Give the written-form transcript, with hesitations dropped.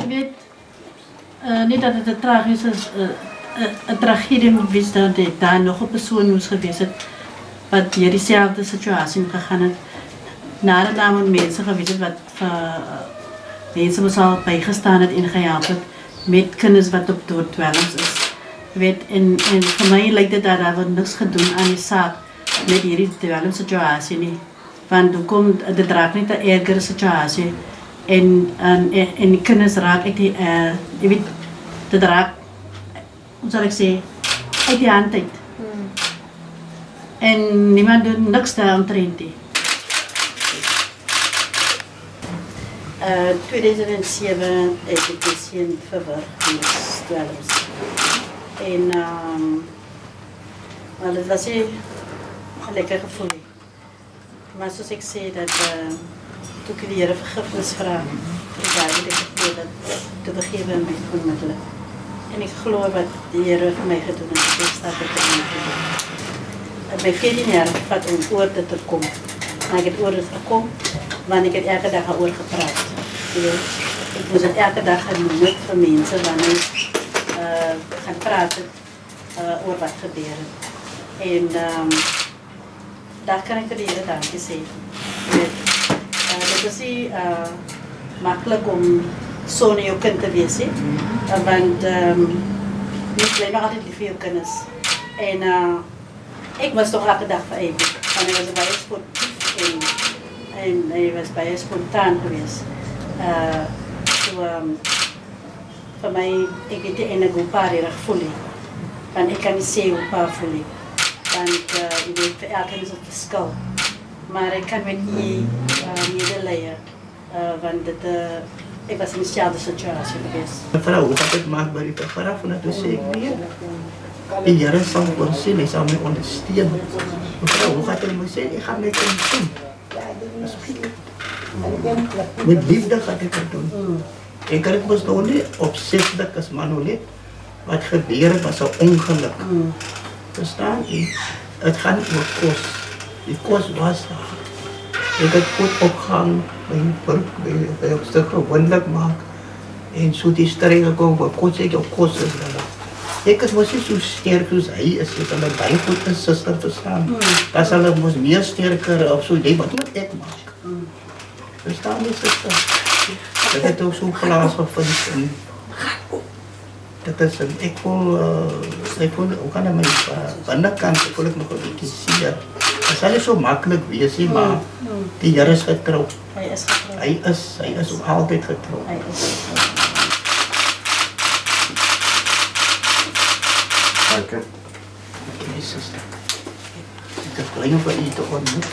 weet niet dat het een tragische, een tragedie moet wees dat daar nog een persoon moest geweest het wat hier diezelfde situatie gegaan het. Nadat daar moet mensen geweest het wat mensen moest al bijgestaan het en gehelp het met kennis wat op doodwelms is. Weet, en voor mij lijkt het dat we niks gedaan aan die zaak met hierdie dwelmsituasie nie. Want dan komt de draak niet een ergere situatie. En die kinders raak uit die, je weet, de draak, hoe zal ik zeggen, uit die hand uit. En niemand doet niks daaromtrent nie. 2007 heb ik die patiënt verwerkt met dwelms. En well, het was een lekker gevoel. Maar zoals ik zei, dat toen ik de Heer vergifnis vraag, heb ik gevoel dat te begeven met onmiddellijk. En ik geloof wat de Heer voor mij gedaan heeft, dat staat het er niet gedaan. Het mij 14 jaar gevat om oor te komen. Maar ik heb oor gekomen, want ik heb elke dag oor gepraat. Ik moest het elke dag gaan van mensen wanneer ik gaan praten over wat gebeurt. En daar kan ik de Heer dankje zeggen. Het is niet makkelijk om zo naar je kind te wezen, want je blijft nog altijd lief voor je kennis. En ik was toch elke dag vereeuwigd, want hij was bij sportief en hij was bij spontaan geweest. Voor mij, ik weet niet hoe een paar erg voel. Want ik kan niet zeggen hoe een paar voel. Want je weet, voor elke is het verschil. Maar ik kan met je medelijden, want ik was in dezelfde situatie geweest. Mevrouw, dat het maakbaar is vanaf en toen zei ik weer. De Heer zal voorzien, hij zal mij ondersteunen. Mevrouw, hoe gaat het me zeggen? Ik ga met hem doen. Met liefde gaat ik het doen. Ik kan het pas nog niet opzettelijk als man niet. Wat gebeurde was een ongeluk. Verstaan je? Het gaat niet over kost. Die kost was daar. Ik heb goed opgehangen bij een burg, bij een stuk gewondelijk maken. En zo die strijd gekomen, wat kost ik op kost is dat. Ik was niet zo sterk als hij is. Ik had bij goed een zuster verstaan. Dat zal ik meer sterker of zo. Nee, wat moet ik maken? Verstaan je zuster? Dat heeft ook zo'n plaatsgevonden. Dat is een, ik voel ook aan mijn binnenkant, ik voel ik nog een beetje zeer. Het zal niet zo makkelijk wezen, maar die Heer is getrouwd. Hij is getrouwd. Hij is ook altijd getrouwd. Hij is getrouwd. Dank u. Oké, zuster. Ik heb klein voor u te ontmoeten.